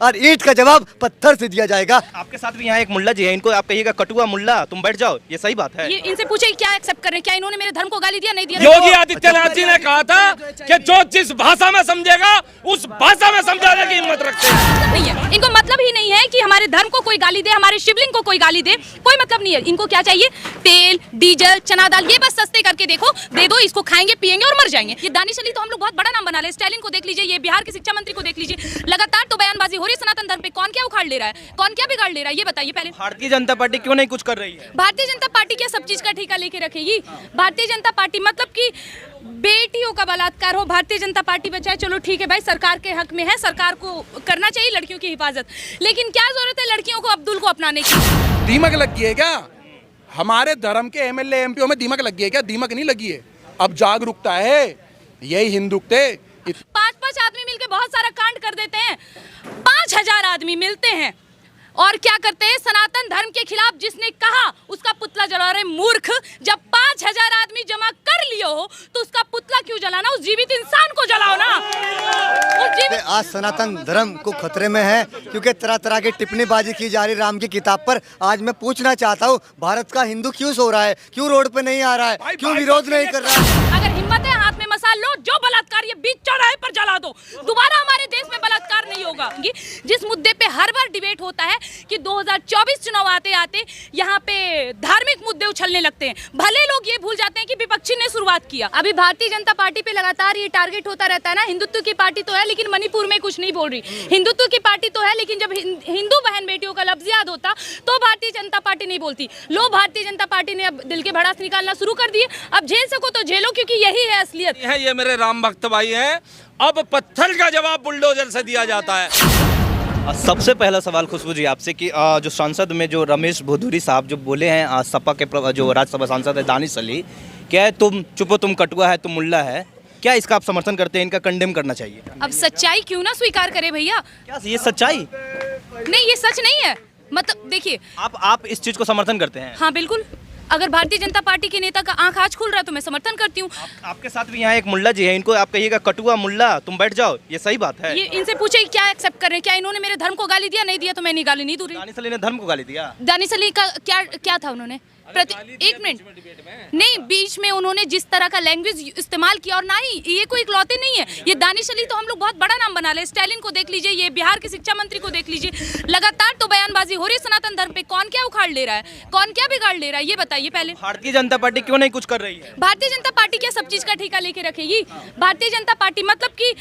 और ईंट का जवाब पत्थर से दिया जाएगा। आपके साथ भी यहाँ एक मुल्ला जी है, इनको आप कहिएगा कटुआ मुल्ला तुम बैठ जाओ, ये सही बात है? ये इनसे पूछे क्या एक्सेप्ट कर रहे हैं, क्या इन्होंने मेरे धर्म को गाली दिया, नहीं दिया? योगी आदित्यनाथ जी ने कहा था कि जो जिस भाषा में समझेगा उस भाषा में समझाने की हिम्मत रखते हैं। नहीं है, इनको मतलब ही नहीं है कि हमारे धर्म को कोई गाली दे, हमारे शिवलिंग को कोई गाली दे, कोई मतलब नहीं है। इनको क्या चाहिए? तेल, डीजल, चना दाल, ये बस सस्ते करके देखो, दे दो, इसको खाएंगे पिएंगे और मर जाएंगे। ये दानिश अली तो हम लोग बहुत बड़ा नाम बना रहे हैं, स्टालिन को देख लीजिए, ये बिहार के शिक्षा मंत्री को देख लीजिए, लगातार तो बयानबाजी हो रही है सनातन धर्म पे। कौन क्या उखाड़ ले रहा है, कौन क्या बिगाड़ ले रहा है, ये बताइए पहले। भारतीय जनता पार्टी क्यों नहीं कुछ कर रही है? भारतीय जनता पार्टी क्या सब चीज का ठेका लेके रखेगी? भारतीय जनता पार्टी मतलब कि बेटियों का बलात्कार हो, भारतीय जनता पार्टी बचाए, चलो ठीक है भाई, सरकार के हक में है, सरकार को करना चाहिए लड़कियों की हिफाजत, लेकिन क्या जरूरत है लड़कियों को अब्दुल को अपनाने की? दीमक लग गई है क्या? हमारे धर्म के एमएलए एमपीओ में दीमक लग गई है क्या? दीमक नहीं लगी है, अब जागरूकता है, यही हिंदुत्व है। 5-5 आदमी मिलके बहुत सारा कांड कर देते हैं, 5000 आदमी मिलते हैं और क्या करते हैं? सनातन धर्म के खिलाफ जिसने कहा उसका पुतला जला रहे। मूर्ख, जब 5000 आदमी जमा कर लियो हो तो उसका पुतला क्यों जलाना? उस जीवित इंसान को जलाओ ना। आज सनातन धर्म को खतरे में है क्योंकि तरह तरह की टिप्पणीबाजी की जा रही राम की किताब पर। आज मैं पूछना चाहता हूँ, भारत का हिंदू क्यों सो रहा है, क्यों रोड पे नहीं आ रहा है, क्यों विरोध नहीं कर रहा है? अगर हिम्मत है हाथ में मसाल लो, जो बलात्कार ये बीच चौराहे पर जला दो, दोबारा हमारे देश में बलात्कार नहीं होगा। जिस मुद्दे पे हर बार डिबेट होता है कि 2024 चुनाव आते आते यहाँ पे धार्मिक मुद्दे उछलने लगते हैं, भले लोग ये भूल जाते हैं कि विपक्षी ने शुरुआत किया। अभी भारतीय जनता पार्टी पे लगातार ये टारगेट होता रहता है ना, हिंदुत्व की पार्टी तो है लेकिन मणिपुर में कुछ नहीं बोल रही, हिंदुत्व की पार्टी तो है लेकिन जब हिंदू बहन बेटियों का लफ्ज याद होता तो भारतीय जनता पार्टी नहीं बोलती। लो, भारतीय जनता पार्टी ने अब दिल के भड़ास निकालना शुरू कर दिए, अब झेल सको तो झेलो क्योंकि यही है असलियत। ये मेरे राम भक्त भाई हैं, अब पत्थर का जवाब बुलडोजर से दिया जाता है। सबसे पहला सवाल खुशबू जी आपसे कि जो सांसद में जो रमेश भदौरी साहब जो बोले हैं, सपा के जो राज्यसभा सांसद है दानिश अली, क्या है तुम चुप हो, तुम कटुआ है, तुम मुल्ला है, क्या इसका आप समर्थन करते हैं? इनका कंडेम करना चाहिए? अब सच्चाई क्यों ना स्वीकार करे भैया? क्या ये सच्चाई नहीं, ये सच नहीं है। मतलब देखिए, आप इस चीज को समर्थन करते हैं? हाँ बिल्कुल, अगर भारतीय जनता पार्टी के नेता का आंख आज खुल रहा है तो मैं समर्थन करती हूँ। आपके साथ भी यहाँ एक मुल्ला जी है, इनको आप कहिएगा कटुआ मुल्ला तुम बैठ जाओ, ये सही बात है? ये इनसे पूछे क्या एक्सेप्ट कर रहे हैं, क्या इन्होंने मेरे धर्म को गाली दिया, नहीं दिया? तो मैं नहीं गाली नहीं दूँ। दानिश अली ने धर्म को गाली दिया? दानिश अली का क्या था? उन्होंने एक मिनट नहीं, बीच में उन्होंने जिस तरह का लैंग्वेज इस्तेमाल किया, और ना ही ये कोई इकलौते नहीं है, ये दानिश अली तो हम लोग बहुत बड़ा नाम बना रहे हैं, स्टालिन को देख लीजिए, ये बिहार के शिक्षा मंत्री को देख लीजिए, लगातार तो बयानबाजी हो रही है सनातन धर्म पे। कौन क्या उखाड़ ले रहा है, कौन क्या बिगाड़ ले रहा है, ये बताइए पहले। भारतीय जनता पार्टी क्यों नहीं कुछ कर रही है? भारतीय जनता पार्टी क्या सब चीज का ठेका लेके रखेगी? भारतीय जनता पार्टी मतलब कि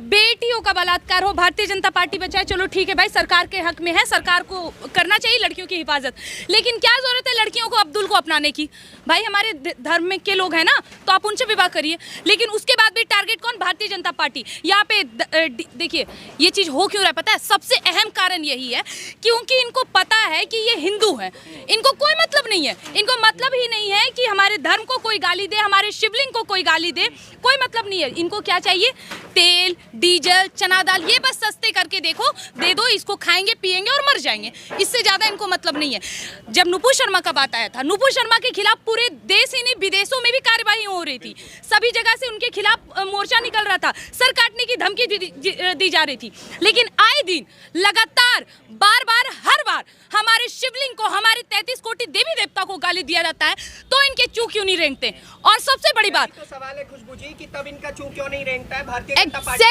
बेटियों का बलात्कार हो, भारतीय जनता पार्टी बचाए, चलो ठीक है भाई, सरकार के हक में है, सरकार को करना चाहिए लड़कियों की हिफाजत, लेकिन क्या जरूरत है लड़कियों को अब्दुल को अपनाने की? भाई हमारे धर्म में के लोग हैं ना, तो आप उनसे विवाह करिए, लेकिन उसके बाद भी टारगेट कौन? भारतीय जनता पार्टी। यहाँ पे देखिए ये चीज हो क्यों रहा है पता है? सबसे अहम कारण यही है क्योंकि इनको पता है कि ये हिंदू है, इनको कोई मतलब नहीं है, इनको मतलब ही नहीं है कि हमारे धर्म को कोई गाली दे, हमारे शिवलिंग को कोई गाली दे, कोई मतलब नहीं है। इनको क्या चाहिए? तेल, डीजल, चना दाल, ये बस सस्ते करके देखो, दे दो, इसको खाएंगे पिएंगे और मर जाएंगे, इससे ज्यादा इनको मतलब नहीं है। जब नुपुर शर्मा का बात आया था, नुपुर शर्मा के खिलाफ पूरे देश ही नहीं विदेशों में भी कार्यवाही हो रही थी, सभी जगह से उनके खिलाफ मोर्चा निकल रहा था, सर काटने की धमकी दी जा रही थी, लेकिन आए दिन लगातार बार बार हर बार हमारे शिवलिंग को, हमारे 33 कोटि देवी देवता को गाली दिया जाता है, तो इनके चू क्यों नहीं रेंगते? और सबसे बड़ी बात तो सवाल है खुशबू जी कि तब इनका चू क्यों नहीं रेंगता है भारतीय जनता पार्टी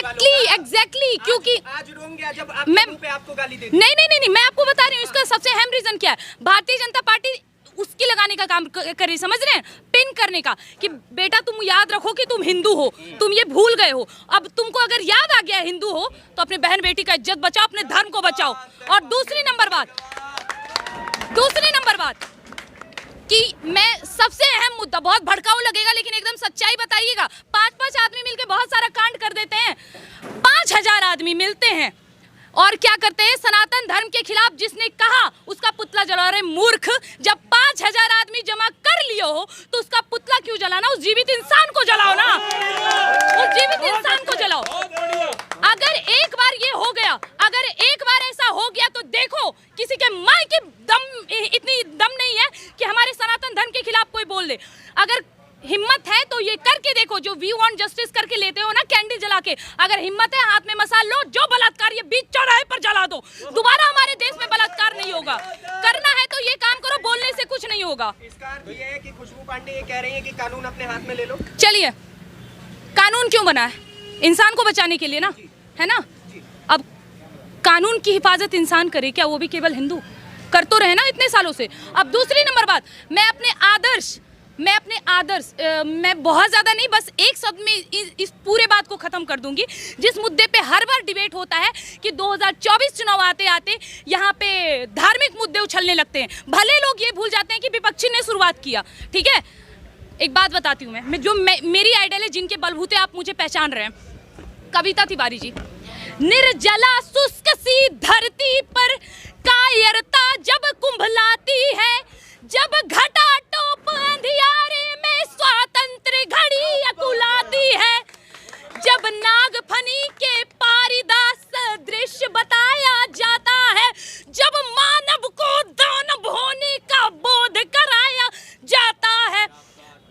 एग्जैक्टली क्योंकि आज रोंगे जब आपको गाली दे। नहीं, मैं आपको बता रही हूँ इसका सबसे अहम रीजन क्या है। भारतीय जनता पार्टी उसकी लगाने का काम कर रही, समझ रहे हैं, पिन करने का, कि बेटा तुम याद रखो कि तुम हिंदू हो, तुम ये भूल गए हो, अब तुमको अगर याद आ गया हिंदू हो तो अपने बहन बेटी का इज्जत बचाओ, अपने धर्म को बचाओ। और दूसरी नंबर बात कि मैं सबसे अहम मुद्दा, बहुत भड़काऊ लगेगा लेकिन एकदम सच्चाई बताइएगा, 5-5 आदमी मिलके बहुत सारा कांड कर देते हैं, 5000 आदमी मिलते हैं और क्या करते हैं? सनातन धर्म के खिलाफ जिसने कहा उसका पुतला जला रहे। मूर्ख, जब 5000 आदमी जमा कर लियो हो तो उसका पुतला क्यों जलाना? उस जीवित इंसान को जलाओ ना, उस जीवित इंसान को जलाओ। अगर एक बार ये हो गया, अगर एक बार ऐसा हो गया तो देखो किसी के माँ की इतनी दम नहीं है कि हमारे सनातन धर्म के खिलाफ कोई बोल दे। अगर हिम्मत है तो ये करके देखो, जो वी वांट जस्टिस करके लेते हो ना कैंडल जला के, अगर हिम्मत है हाथ में मसाल लो, जो बलात्कार ये बीच चौराहे पर जला हटा दो, दोबारा हमारे देश में बलात्कार नहीं होगा। करना है तो ये काम करो, बोलने से कुछ नहीं होगा। इसका अर्थ ये है कि खुशबू पांडे ये कह रही है कि कानून अपने हाथ में ले लो। चलिए, कानून क्यों बना है? इंसान को बचाने के लिए ना, है ना? अब कानून की हिफाजत इंसान करे क्या? वो भी केवल हिंदू कर तो रहे ना इतने सालों से। अब दूसरी नंबर बात, मैं अपने आदर्श मैं बहुत ज़्यादा नहीं, बस एक शब्द में इस पूरे बात को ख़त्म कर दूंगी। जिस मुद्दे पे हर बार डिबेट होता है कि 2024 चुनाव आते आते यहाँ पे धार्मिक मुद्दे उछलने लगते हैं, भले लोग ये भूल जाते हैं कि विपक्षी ने शुरुआत किया। ठीक है, एक बात बताती हूँ मैं मेरी आइडल है, जिनके बलबूते आप मुझे पहचान रहे हैं, कविता तिवारी जी। निर्जला शुष्क सी धरती पर कायरता जब कुंभलाती है, जब घटा टोप अंधियारे में स्वातंत्र घड़ी अकुलाती है, जब नागफनी के पारिदास दृश्य बताया जाता है, जब मानव को दानव होने का बोध कराया जाता है,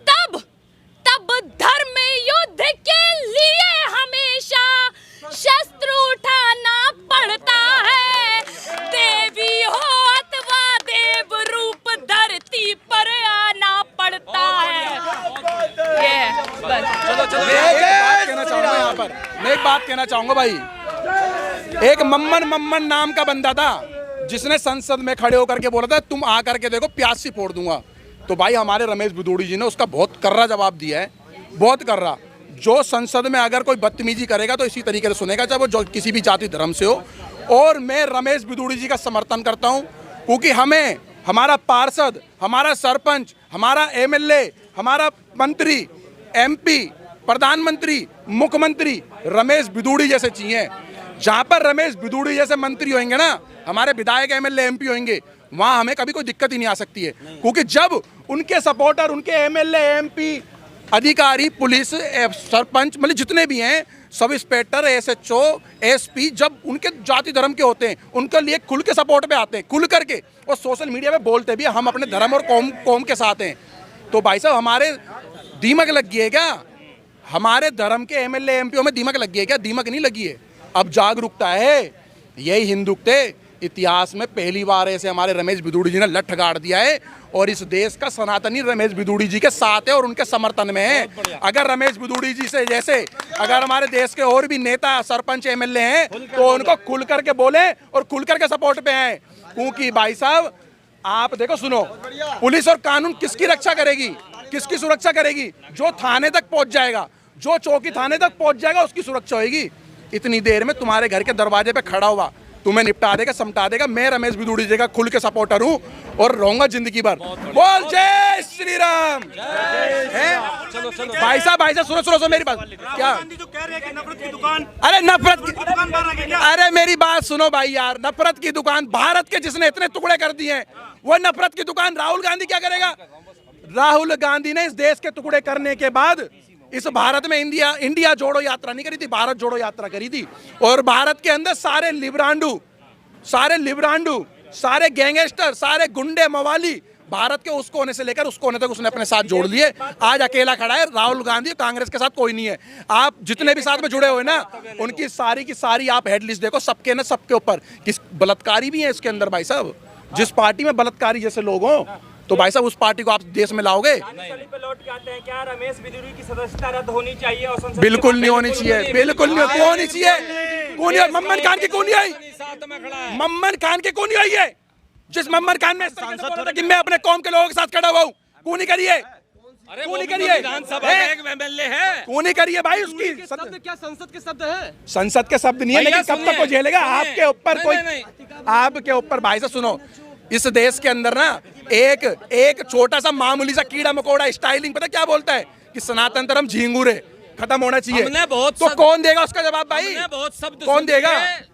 तब धर्म युद्ध के लिए हमेशा शस्त्र उठाना पड़ता है। देवी हो अथवा देव रूप धरती पर आना पड़ता है। ये बस। मैं एक बात कहना चाहूंगा भाई, एक मम्मन नाम का बंदा था जिसने संसद में खड़े होकर के बोला था तुम आ करके देखो प्याज से फोड़ दूंगा। तो भाई हमारे रमेश भदौड़ी जी ने उसका बहुत कर्रा जवाब दिया है, बहुत कर्रा। जो संसद में अगर कोई बदतमीजी करेगा तो इसी तरीके से सुनेगा, चाहे वो जो किसी भी जाति धर्म से हो। और मैं रमेश भदौड़ी जी का समर्थन करता हूं, क्योंकि हमें हमारा पार्षद, हमारा सरपंच, हमारा एमएलए, हमारा मंत्री, एमपी, प्रधानमंत्री, मुख्यमंत्री रमेश भदौड़ी जैसे चाहिए। जहां पर रमेश भदौड़ी जैसे मंत्री होंगे ना, हमारे विधायक, एमएलए, एमपी होंगे, वहां हमें कभी कोई दिक्कत ही नहीं आ सकती है। क्योंकि जब उनके सपोर्टर, उनके एमएलए, एमपी, अधिकारी, पुलिस, सरपंच, मतलब जितने भी हैं, सब इंस्पेक्टर, एसएचओ, एसपी, जब उनके जाति धर्म के होते हैं, उनके लिए खुल के सपोर्ट पे आते हैं, खुल करके, और सोशल मीडिया पे बोलते भी हम अपने धर्म और कौम के साथ हैं। तो भाई साहब हमारे दीमक लग गई है क्या? हमारे धर्म के एमएलए, एमपीओ में दीमक लग गई है क्या? दीमक नहीं लगी है। अब जागरूकता है, यही हिंदुत्व इतिहास में पहली बार ऐसे हमारे रमेश भदौड़ी जी ने लठ गाड़ दिया है, और इस देश का सनातनी रमेश भदौड़ी जी के साथ है और उनके समर्थन में है। अगर रमेश भदौड़ी जी से जैसे अगर हमारे देश के और भी नेता, सरपंच, एमएलए हैं, तो उनको खुल करके बोले और खुल करके सपोर्ट पे आए। क्योंकि भाई साहब आप देखो, सुनो, पुलिस और कानून किसकी रक्षा करेगी, किसकी सुरक्षा करेगी? जो थाने तक पहुंच जाएगा, जो चौकी थाने तक पहुंच जाएगा, उसकी सुरक्षा होगी। इतनी देर में तुम्हारे घर के दरवाजे पे खड़ा हुआ तुम्हें निपटा देगा, समटा देगा। मैं रमेश भदौड़ी जी का खुल के सपोर्टर हूँ और रहूंगा जिंदगी भर। बोल जय श्री राम। भाई साहब सुनो मेरी बात। क्या जो कह रहे हैं कि नफरत की दुकान, अरे नफरत की दुकान, अरे मेरी बात सुनो भाई यार, नफरत की दुकान भारत के जिसने इतने टुकड़े कर दिए हैं, वो नफरत की दुकान राहुल गांधी क्या करेगा? राहुल गांधी ने इस देश के टुकड़े करने के बाद इस भारत में इंडिया जोड़ो यात्रा नहीं करी थी, भारत जोड़ो यात्रा करी थी। और भारत के अंदर सारे लिब्रांडू, सारे गैंगस्टर, सारे गुंडे, मवाली, भारत के उस कोने से लेकर उस कोने तक उसने अपने साथ जोड़ लिए। आज अकेला खड़ा है राहुल गांधी, कांग्रेस के साथ कोई नहीं है। आप जितने भी साथ में जुड़े हुए ना, उनकी सारी की सारी आप हेडलिस्ट देखो, सबके ना सबके ऊपर किस बलात्कारी भी है इसके अंदर। भाई साहब जिस पार्टी में बलात्कारी जैसे लोग हों, तो भाई साहब उस पार्टी को आप देश में लाओगे? क्या रमेश भदौड़ी की सदस्यता रद्द होनी चाहिए? और बिल्कुल नहीं होनी चाहिए, बिल्कुल नहीं होनी चाहिए। कौन है मम्मन खान की? कौन आई मम्मन खान के? कौन आई है जिस मम्मन खान में कि मैं अपने कौम के लोगों के साथ खड़ा हुआ हूँ? कौन ही करिए, कौन करिए, कौन करिए भाई। उसकी क्या संसद के शब्द है? संसद के शब्द नहीं है, लेकिन कब तक को झेलेगा? आपके ऊपर कोई, आपके ऊपर भाई साहब सुनो, इस देश के अंदर ना एक छोटा सा मामूली सा कीड़ा मकोड़ा स्टाइलिंग पता क्या बोलता है कि सनातन धर्म झिंगुर है, खत्म होना चाहिए। तो कौन देगा उसका जवाब भाई? बहुत शब्द कौन देगा?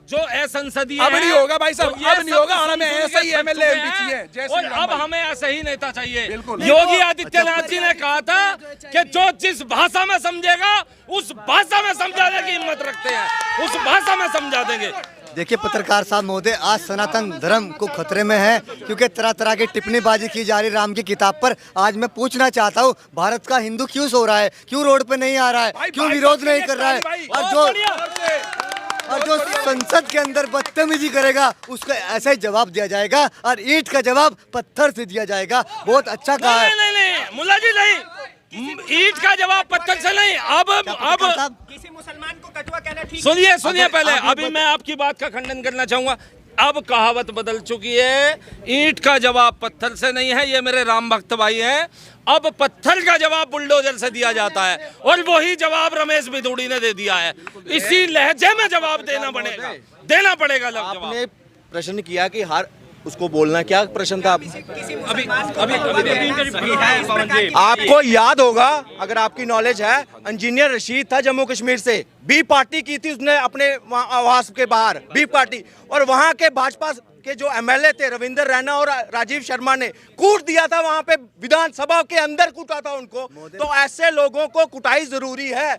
जो असंसदीय अब नहीं होगा भाई साहब, अब नहीं होगा। हमें ऐसा ही एमएलए एमपी चाहिए, और अब हमें ऐसा ही नेता चाहिए। बिल्कुल। योगी आदित्यनाथ जी ने कहा था कि जो जिस भाषा में समझेगा उस भाषा में समझाने की हिम्मत रखते हैं, उस भाषा में समझा देंगे। देखिए पत्रकार साहब महोदय, आज सनातन धर्म को खतरे में है, क्योंकि तरह तरह की टिप्पणीबाजी की जा रही राम की किताब पर। आज मैं पूछना चाहता हूँ, भारत का हिंदू क्यों सो रहा है, क्यों रोड पे नहीं आ रहा है, क्यों विरोध नहीं कर रहा है? और जो संसद के अंदर बदतमीजी करेगा उसको ऐसा ही जवाब दिया जाएगा और ईंट का जवाब पत्थर से दिया जाएगा। बहुत अच्छा कहा है। नहीं मुल्ला जी नहीं, ईंट का जवाब पत्थर से नहीं। अब किसी मुसलमान को कटुआ कहना ठीक? सुनिए पहले, अभी मैं आपकी बात का खंडन करना चाहूंगा। अब कहावत बदल चुकी है, ईंट का जवाब पत्थर से नहीं है। ये मेरे राम भक्त भाई हैं। अब पत्थर का जवाब बुलडोजर से दिया जाता है और वही जवाब रमेश भिदोड़ी ने दे दिया है। इसी लहजे में जवाब देना पड़ेगा। आपने प्रश्न किया कि हर उसको बोलना, क्या प्रश्न था? आपको याद होगा, अगर आपकी नॉलेज है, इंजीनियर रशीद था जम्मू कश्मीर से, बी पार्टी की थी उसने अपने आवास के बाहर, बी पार्टी, और वहां के भाजपा के जो एमएलए थे रविंदर रैना और राजीव शर्मा ने कूट दिया था, वहां पे विधानसभा के अंदर कूटा था उनको। तो ऐसे लोगों को कुटाई जरूरी है।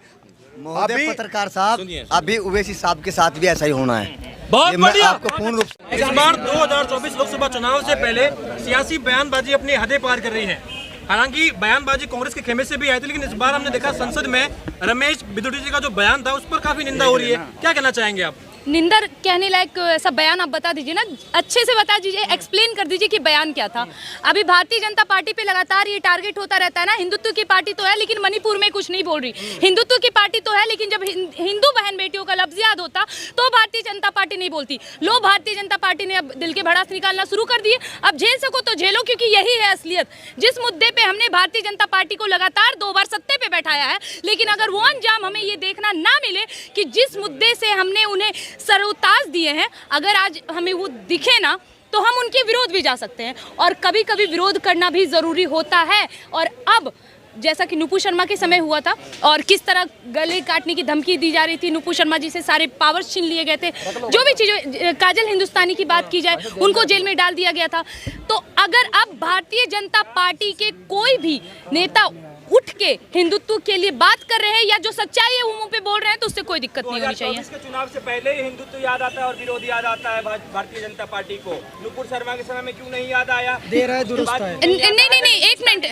महोदय पत्रकार साहब, अभी ओवैसी साहब के साथ भी ऐसा ही होना है। बहुत बढ़िया। आपको पूर्ण रूप से इस बार 2024 लोकसभा चुनाव से पहले सियासी बयानबाजी अपनी हदें पार कर रही है। हालांकि बयानबाजी कांग्रेस के खेमे से भी आई थी, लेकिन इस बार हमने देखा संसद में रमेश भिदोड़ी जी का जो बयान था उस पर काफी निंदा हो रही है। क्या कहना चाहेंगे आप? निंदर कहने लायक ऐसा बयान आप बता दीजिए ना, अच्छे से बता दीजिए, एक्सप्लेन कर दीजिए कि बयान क्या था। अभी भारतीय जनता पार्टी पे लगातार ये टारगेट होता रहता है ना, हिंदुत्व की पार्टी तो है लेकिन मणिपुर में कुछ नहीं बोल रही, हिंदुत्व की पार्टी तो है लेकिन जब हिंदू बहन बेटियों का लफ्ज याद होता तो भारतीय जनता पार्टी नहीं बोलती। लो, भारतीय जनता पार्टी ने अब दिल के भड़ास निकालना शुरू कर दिए। अब झेल सको तो झेलो, क्योंकि यही है असलियत। जिस मुद्दे पे हमने भारतीय जनता पार्टी को लगातार 2 बार सत्ते पे बैठाया है, लेकिन अगर वो अंजाम हमें ये देखना ना मिले कि जिस मुद्दे से हमने उन्हें सरोताज दिए हैं, अगर आज हमें वो दिखे ना तो हम उनके विरोध भी जा सकते हैं, और कभी कभी विरोध करना भी जरूरी होता है। और अब जैसा कि नुपुर शर्मा के समय हुआ था और किस तरह गले काटने की धमकी दी जा रही थी, नुपुर शर्मा जी से सारे पावर्स छीन लिए गए थे, जो भी चीज़ें, काजल हिंदुस्तानी की बात की जाए, उनको जेल में डाल दिया गया था। तो अगर अब भारतीय जनता पार्टी के कोई भी नेता उठ के हिंदुत्व के लिए बात कर रहे हैं या जो सच्चाई है वो मुंह पे बोल रहे हैं, तो उससे कोई दिक्कत नहीं होनी चाहिए। इसके चुनाव से पहले ही हिंदुत्व याद आता है और विरोध याद आता है भारतीय जनता पार्टी को। नुपुर शर्मा के समय में क्यों नहीं याद आया? दे रहा है दुरुस्त है। नहीं, एक मिनट,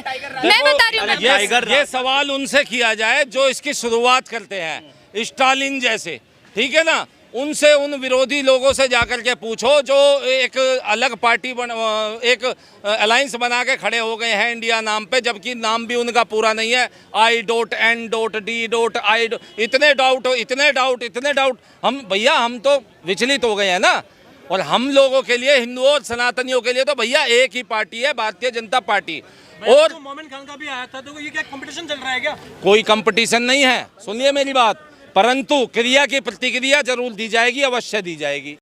मैं बता रही हूँ। ये सवाल उनसे किया जाए जो इसकी शुरुआत करते हैं, स्टालिन जैसे, ठीक है ना, उनसे, उन विरोधी लोगों से जाकर के पूछो जो एक अलग पार्टी एक अलायंस बना के खड़े हो गए हैं इंडिया नाम पे, जबकि नाम भी उनका पूरा नहीं है। I.N.D.I. इतने डाउट हम भैया, हम तो विचलित हो गए हैं ना। और हम लोगों के लिए, हिंदुओं और सनातनियों के लिए तो भैया एक ही पार्टी है, भारतीय जनता पार्टी। और तो मोमिन खान का भी आया था, तो ये क्या कंपटीशन चल रहा है क्या? कोई कंपटीशन नहीं है, सुनिए मेरी बात, परंतु क्रिया की प्रतिक्रिया जरूर दी जाएगी, अवश्य दी जाएगी।